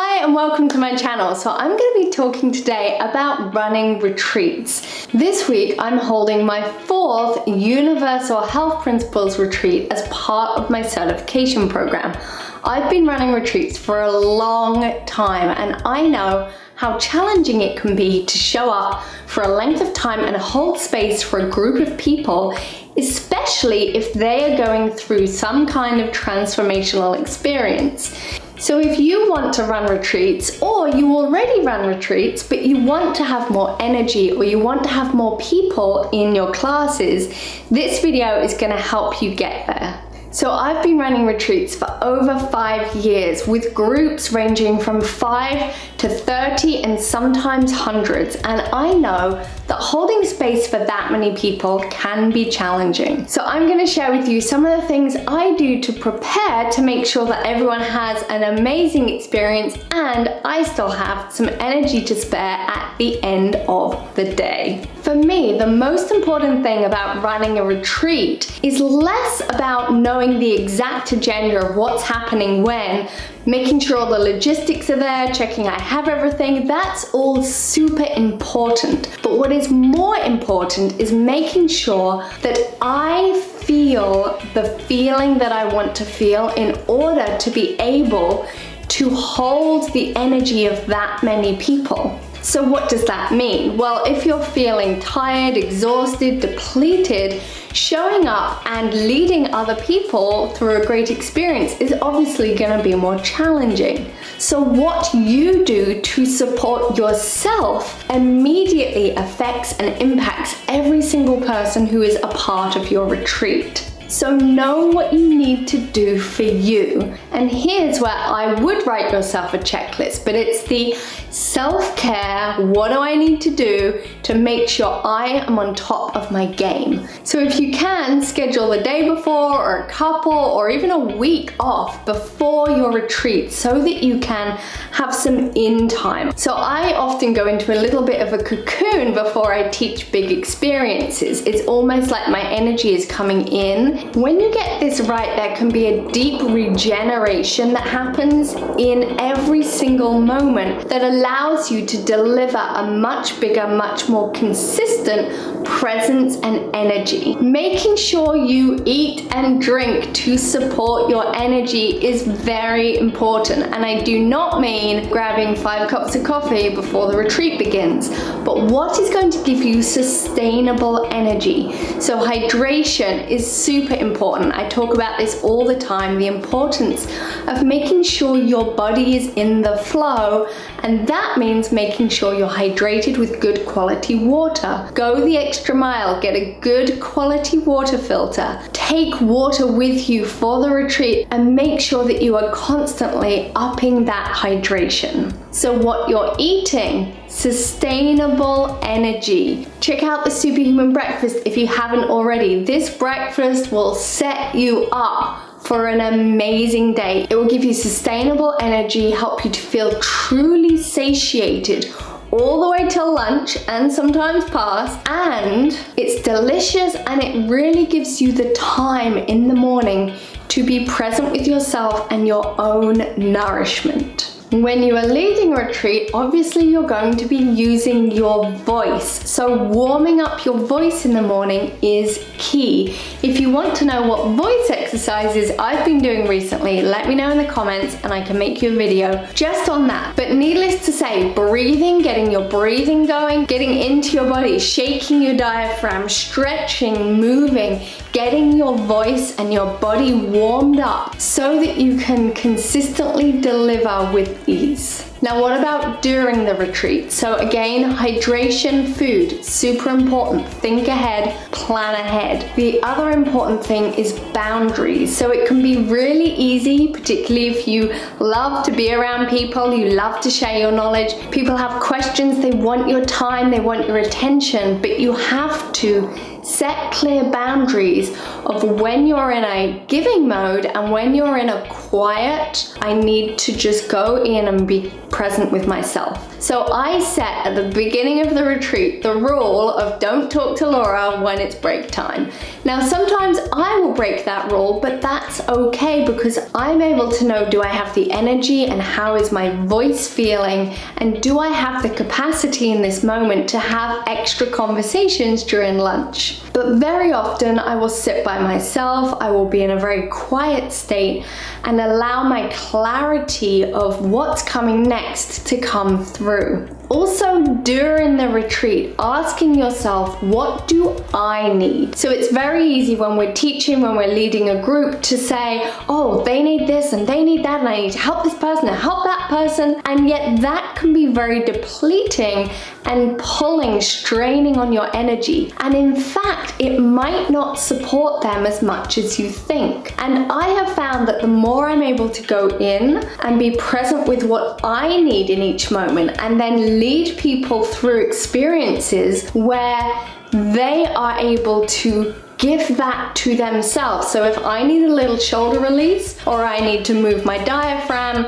Hi and welcome to my channel. So I'm going to be talking today about running retreats. This week I'm holding my 4th Universal Health Principles retreat as part of my certification program. I've been running retreats for a long time and I know how challenging it can be to show up for a length of time and hold space for a group of people, especially if they are going through some kind of transformational experience. So if you want to run retreats, or you already run retreats, but you want to have more energy or you want to have more people in your classes, this video is going to help you get there. So I've been running retreats for over 5 years with groups ranging from 5 to 30 and sometimes hundreds, and I know that holding space for that many people can be challenging. So I'm going to share with you some of the things I do to prepare to make sure that everyone has an amazing experience and I still have some energy to spare at the end of the day. For me, the most important thing about running a retreat is less about knowing the exact agenda of what's happening when, making sure all the logistics are there, checking I have everything. That's all super important. But what is more important is making sure that I feel the feeling that I want to feel in order to be able to hold the energy of that many people. So what does that mean? Well, if you're feeling tired, exhausted, depleted, showing up and leading other people through a great experience is obviously going to be more challenging. So what you do to support yourself immediately affects and impacts every single person who is a part of your retreat. So know what you need to do for you. And here's where I would write yourself a checklist, but it's the self-care, what do I need to do to make sure I am on top of my game. So if you can, schedule the day before or a couple or even a week off before your retreat so that you can have some in time. So I often go into a little bit of a cocoon before I teach big experiences. It's almost like my energy is coming in. When you get this right, there can be a deep regeneration that happens in every single moment that allows you to deliver a much bigger, much more consistent presence and energy. Making sure you eat and drink to support your energy is very important, and I do not mean grabbing 5 cups of coffee before the retreat begins, but what is going to give you sustainable energy. So hydration is super important. I talk about this all the time, the importance of making sure your body is in the flow, and that means making sure you're hydrated with good quality water. Go the extra mile, get a good quality water filter, take water with you for the retreat, and make sure that you are constantly upping that hydration. So what you're eating, sustainable energy. Check out the Superhuman breakfast if you haven't already. This breakfast will set you up for an amazing day. It will give you sustainable energy, help you to feel truly satiated all the way till lunch and sometimes past, and it's delicious and it really gives you the time in the morning to be present with yourself and your own nourishment. When you are leading a retreat, obviously you're going to be using your voice. So warming up your voice in the morning is key. If you want to know what voice exercises I've been doing recently, let me know in the comments and I can make you a video just on that. But needless to say, breathing, getting your breathing going, getting into your body, shaking your diaphragm, stretching, moving, getting your voice and your body warmed up so that you can consistently deliver with ease. Now, what about during the retreat? So again, hydration, food, super important. Think ahead, plan ahead. The other important thing is boundaries. So it can be really easy, particularly if you love to be around people, you love to share your knowledge. People have questions, they want your time, they want your attention, but you have to set clear boundaries of when you're in a giving mode and when you're in a quiet, I need to just go in and be present with myself. So I set at the beginning of the retreat the rule of don't talk to Laura when it's break time. Now sometimes I will break that rule, but that's okay because I'm able to know, do I have the energy and how is my voice feeling, and do I have the capacity in this moment to have extra conversations during lunch. But very often I will sit by myself, I will be in a very quiet state and allow my clarity of what's coming next to come through. Also, during the retreat, asking yourself, what do I need? So it's very easy when we're teaching, when we're leading a group to say, oh, they need this and they need that and I need to help this person and help that person. And yet that can be very depleting and pulling, straining on your energy. And in fact, it might not support them as much as you think. And I have found that the more I'm able to go in and be present with what I need in each moment and then lead people through experiences where they are able to give that to themselves. So if I need a little shoulder release, or I need to move my diaphragm,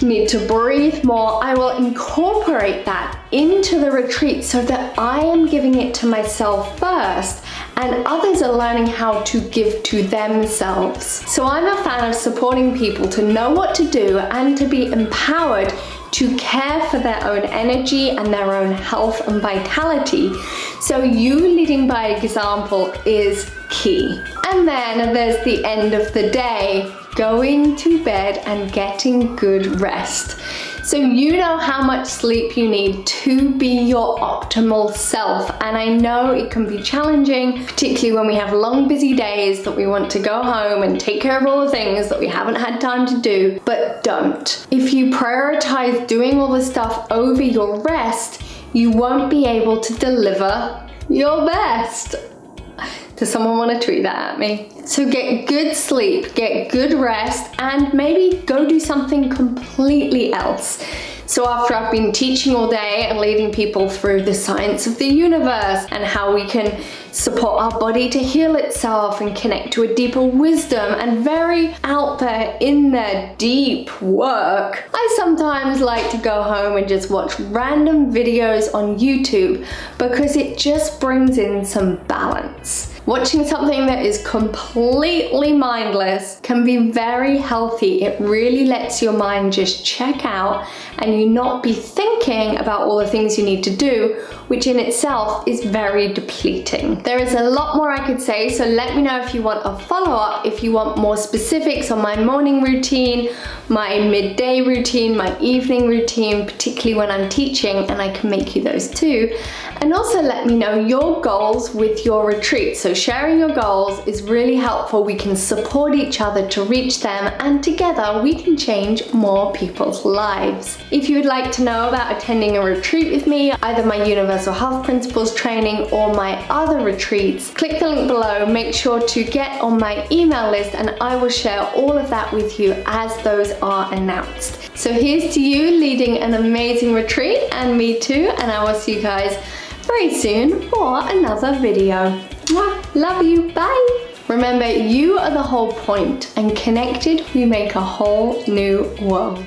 need to breathe more, I will incorporate that into the retreat so that I am giving it to myself first and others are learning how to give to themselves. So I'm a fan of supporting people to know what to do and to be empowered to care for their own energy and their own health and vitality. So you leading by example is key. And then there's the end of the day, going to bed and getting good rest. So you know how much sleep you need to be your optimal self. And I know it can be challenging, particularly when we have long, busy days that we want to go home and take care of all the things that we haven't had time to do, but don't. If you prioritize doing all the stuff over your rest, you won't be able to deliver your best. Does someone want to tweet that at me? So get good sleep, get good rest, and maybe go do something completely else. So after I've been teaching all day and leading people through the science of the universe and how we can support our body to heal itself and connect to a deeper wisdom and very out there in their deep work, I sometimes like to go home and just watch random videos on YouTube because it just brings in some balance. Watching something that is completely mindless can be very healthy. It really lets your mind just check out and you not be thinking about all the things you need to do, which in itself is very depleting. There is a lot more I could say, so let me know if you want a follow-up, if you want more specifics on my morning routine, my midday routine, my evening routine, particularly when I'm teaching, and I can make you those too. And also let me know your goals with your retreat. So sharing your goals is really helpful. We can support each other to reach them, and together we can change more people's lives. If you would like to know about attending a retreat with me, either my Universal Health Principles training or my other retreats, click the link below. Make sure to get on my email list and I will share all of that with you as those are announced. So here's to you leading an amazing retreat, and me too, and I will see you guys very soon for another video. Mwah, love you, bye! Remember, you are the whole point, and connected we make a whole new world.